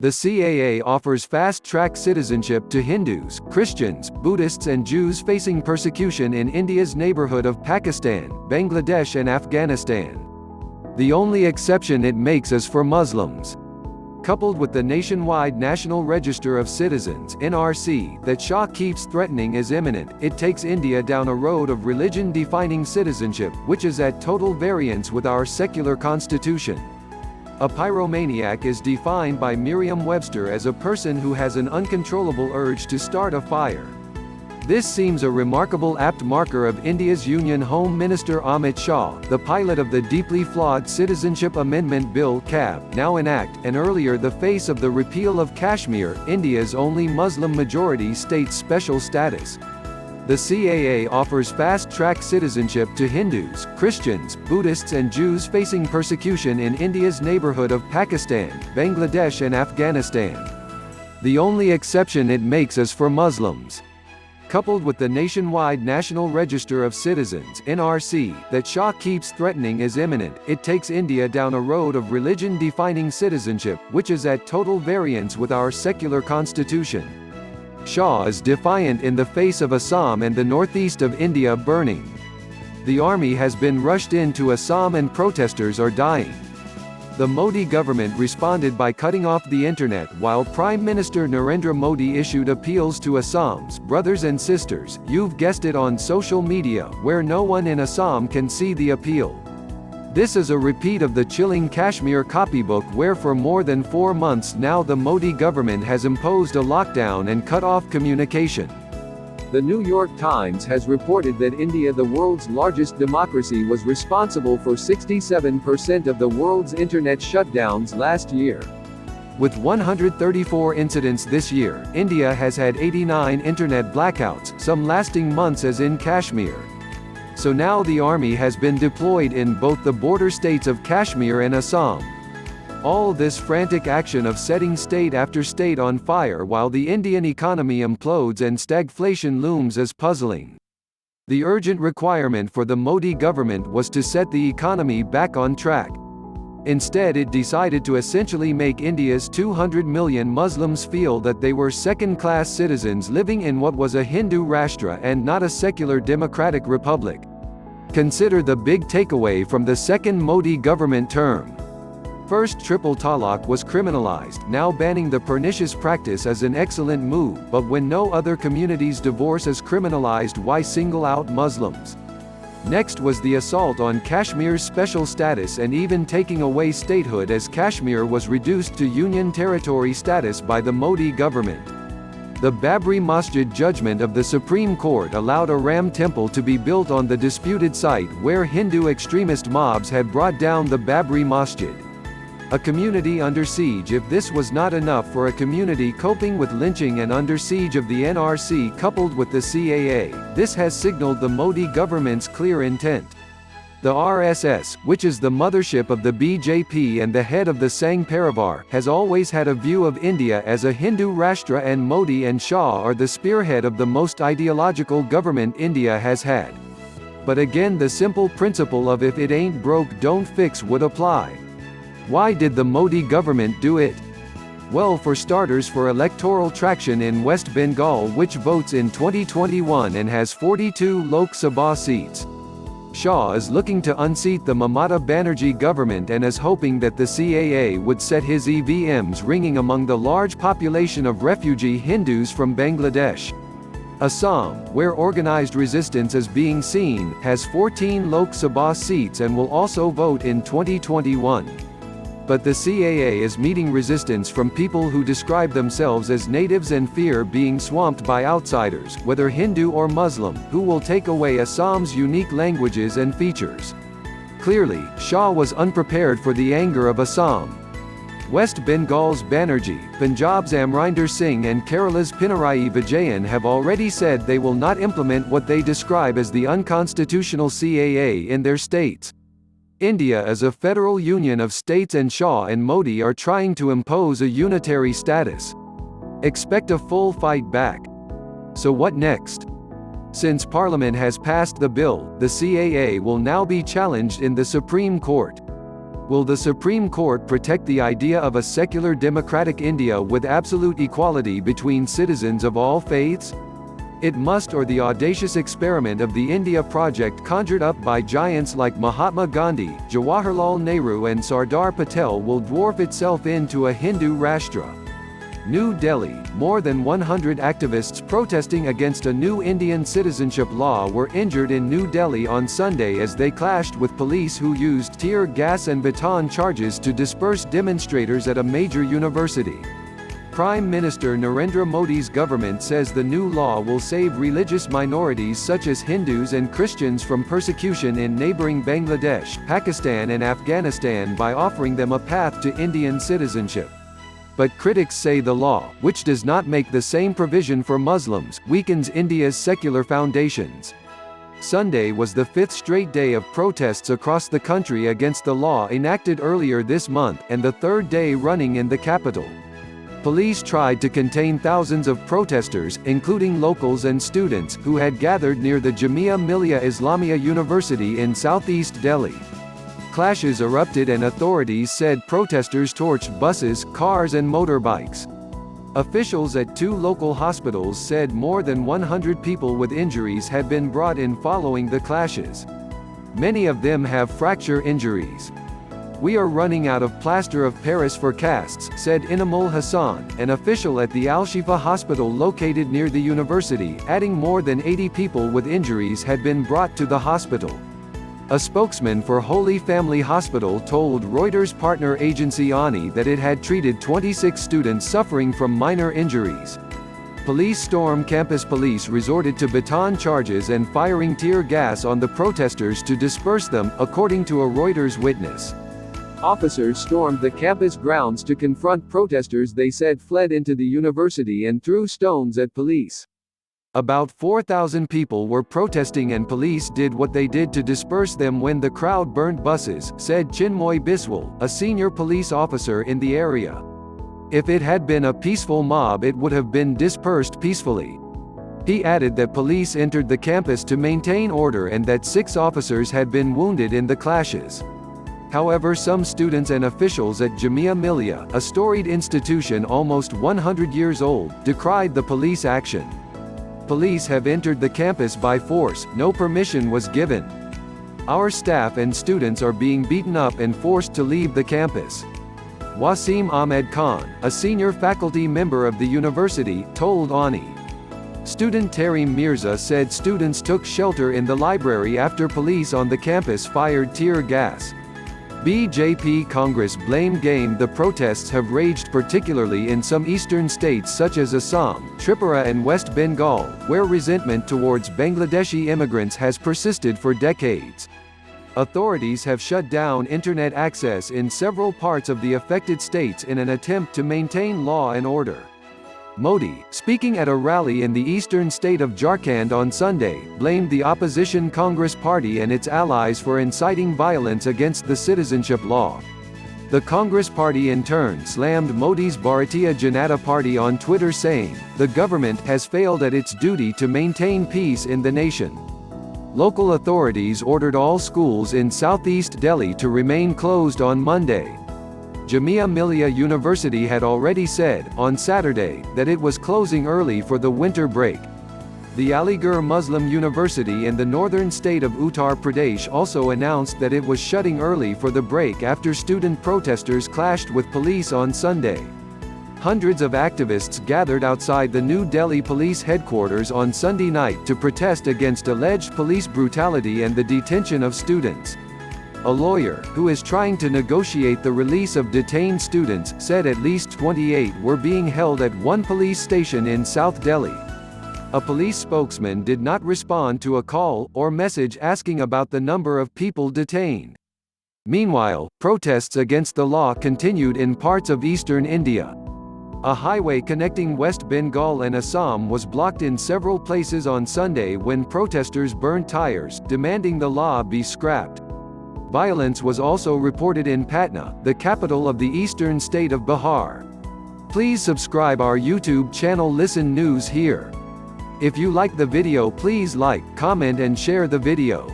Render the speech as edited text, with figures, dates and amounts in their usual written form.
The CAA offers fast-track citizenship to Hindus, Christians, Buddhists and Jews facing persecution in India's neighborhood of Pakistan, Bangladesh and Afghanistan. The only exception it makes is for Muslims. Coupled with the nationwide National Register of Citizens (NRC) that Shah keeps threatening is imminent, it takes India down a road of religion-defining citizenship, which is at total variance with our secular constitution. A pyromaniac is defined by Merriam-Webster as a person who has an uncontrollable urge to start a fire. This seems a remarkable apt marker of India's Union Home Minister Amit Shah, the pilot of the deeply flawed Citizenship Amendment Bill (CAB), now in act, and earlier the face of the repeal of Kashmir, India's only Muslim-majority state's special status. The CAA offers fast-track citizenship to Hindus, Christians, Buddhists and Jews facing persecution in India's neighborhood of Pakistan, Bangladesh and Afghanistan. The only exception it makes is for Muslims. Coupled with the nationwide National Register of Citizens (NRC) that Shah keeps threatening is imminent, it takes India down a road of religion-defining citizenship, which is at total variance with our secular constitution. Shah is defiant in the face of Assam and the northeast of India burning. The army has been rushed into Assam and protesters are dying. The Modi government responded by cutting off the internet while Prime Minister Narendra Modi issued appeals to Assam's brothers and sisters, you've guessed it, on social media, where no one in Assam can see the appeal. This is a repeat of the chilling Kashmir copybook where for more than 4 months now the Modi government has imposed a lockdown and cut off communication. The New York Times has reported that India, the world's largest democracy, was responsible for 67% of the world's internet shutdowns last year. With 134 incidents this year, India has had 89 internet blackouts, some lasting months as in Kashmir. So now the army has been deployed in both the border states of Kashmir and Assam. All this frantic action of setting state after state on fire while the Indian economy implodes and stagflation looms is puzzling. The urgent requirement for the Modi government was to set the economy back on track. Instead, it decided to essentially make India's 200 million Muslims feel that they were second-class citizens living in what was a Hindu Rashtra and not a secular democratic republic. Consider the big takeaway from the second Modi government term. First, triple talaq was criminalized, now banning the pernicious practice is an excellent move, but when no other community's divorce is criminalized, why single out Muslims? Next was the assault on Kashmir's special status and even taking away statehood, as Kashmir was reduced to Union territory status by the Modi government. The Babri Masjid judgment of the Supreme Court allowed a Ram temple to be built on the disputed site where Hindu extremist mobs had brought down the Babri Masjid. A community under siege. If this was not enough for a community coping with lynching and under siege of the NRC coupled with the CAA, this has signaled the Modi government's clear intent. The RSS, which is the mothership of the BJP and the head of the Sangh Parivar, has always had a view of India as a Hindu Rashtra, and Modi and Shah are the spearhead of the most ideological government India has had. But again, the simple principle of if it ain't broke don't fix would apply. Why did the Modi government do it? Well, for starters, for electoral traction in West Bengal, which votes in 2021 and has 42 Lok Sabha seats. Shah is looking to unseat the Mamata Banerjee government and is hoping that the CAA would set his EVMs ringing among the large population of refugee Hindus from Bangladesh. Assam, where organized resistance is being seen, has 14 Lok Sabha seats and will also vote in 2021. But the CAA is meeting resistance from people who describe themselves as natives and fear being swamped by outsiders, whether Hindu or Muslim, who will take away Assam's unique languages and features. Clearly, Shah was unprepared for the anger of Assam. West Bengal's Banerjee, Punjab's Amrinder Singh and Kerala's Pinarayi Vijayan have already said they will not implement what they describe as the unconstitutional CAA in their states. India is a federal union of states and Shah and Modi are trying to impose a unitary status. Expect a full fight back. So what next? Since Parliament has passed the bill, the CAA will now be challenged in the Supreme Court. Will the Supreme Court protect the idea of a secular democratic India with absolute equality between citizens of all faiths? It must, or the audacious experiment of the India project conjured up by giants like Mahatma Gandhi, Jawaharlal Nehru and Sardar Patel will dwarf itself into a Hindu Rashtra. New Delhi, more than 100 activists protesting against a new Indian citizenship law were injured in New Delhi on Sunday as they clashed with police who used tear gas and baton charges to disperse demonstrators at a major university. Prime Minister Narendra Modi's government says the new law will save religious minorities such as Hindus and Christians from persecution in neighboring Bangladesh, Pakistan and Afghanistan by offering them a path to Indian citizenship. But critics say the law, which does not make the same provision for Muslims, weakens India's secular foundations. Sunday was the fifth straight day of protests across the country against the law enacted earlier this month, and the third day running in the capital. Police tried to contain thousands of protesters, including locals and students, who had gathered near the Jamia Millia Islamia University in southeast Delhi. Clashes erupted and authorities said protesters torched buses, cars and motorbikes. Officials at two local hospitals said more than 100 people with injuries had been brought in following the clashes. Many of them have fracture injuries. "We are running out of plaster of Paris for casts," said Inamul Hassan, an official at the Al-Shifa hospital located near the university, adding more than 80 people with injuries had been brought to the hospital. A spokesman for Holy Family Hospital told Reuters partner agency ANI that it had treated 26 students suffering from minor injuries. Police stormed campus. Police resorted to baton charges and firing tear gas on the protesters to disperse them, according to a Reuters witness. Officers stormed the campus grounds to confront protesters they said fled into the university and threw stones at police. About 4,000 people were protesting and police did what they did to disperse them when the crowd burned buses, said Chinmoy Biswal, a senior police officer in the area. If it had been a peaceful mob it would have been dispersed peacefully. He added that police entered the campus to maintain order and that 6 officers had been wounded in the clashes. However, some students and officials at Jamia Millia, a storied institution almost 100 years old, decried the police action. Police have entered the campus by force, no permission was given. Our staff and students are being beaten up and forced to leave the campus. Wasim Ahmed Khan, a senior faculty member of the university, told ANI. Student Tareem Mirza said students took shelter in the library after police on the campus fired tear gas. BJP Congress blamed game. The protests have raged particularly in some eastern states such as Assam, Tripura and West Bengal, where resentment towards Bangladeshi immigrants has persisted for decades. Authorities have shut down internet access in several parts of the affected states in an attempt to maintain law and order. Modi, speaking at a rally in the eastern state of Jharkhand on Sunday, blamed the opposition Congress Party and its allies for inciting violence against the citizenship law. The Congress Party in turn slammed Modi's Bharatiya Janata Party on Twitter, saying, "The government has failed at its duty to maintain peace in the nation." Local authorities ordered all schools in southeast Delhi to remain closed on Monday. Jamia Millia University had already said, on Saturday, that it was closing early for the winter break. The Aligarh Muslim University in the northern state of Uttar Pradesh also announced that it was shutting early for the break after student protesters clashed with police on Sunday. Hundreds of activists gathered outside the New Delhi police headquarters on Sunday night to protest against alleged police brutality and the detention of students. A lawyer, who is trying to negotiate the release of detained students, said at least 28 were being held at one police station in South Delhi. A police spokesman did not respond to a call or message asking about the number of people detained. Meanwhile, protests against the law continued in parts of eastern India. A highway connecting West Bengal and Assam was blocked in several places on Sunday when protesters burned tires, demanding the law be scrapped. Violence was also reported in Patna, the capital of the eastern state of Bihar. Please subscribe our YouTube channel Listen News here. If you like the video, please like, comment and share the video.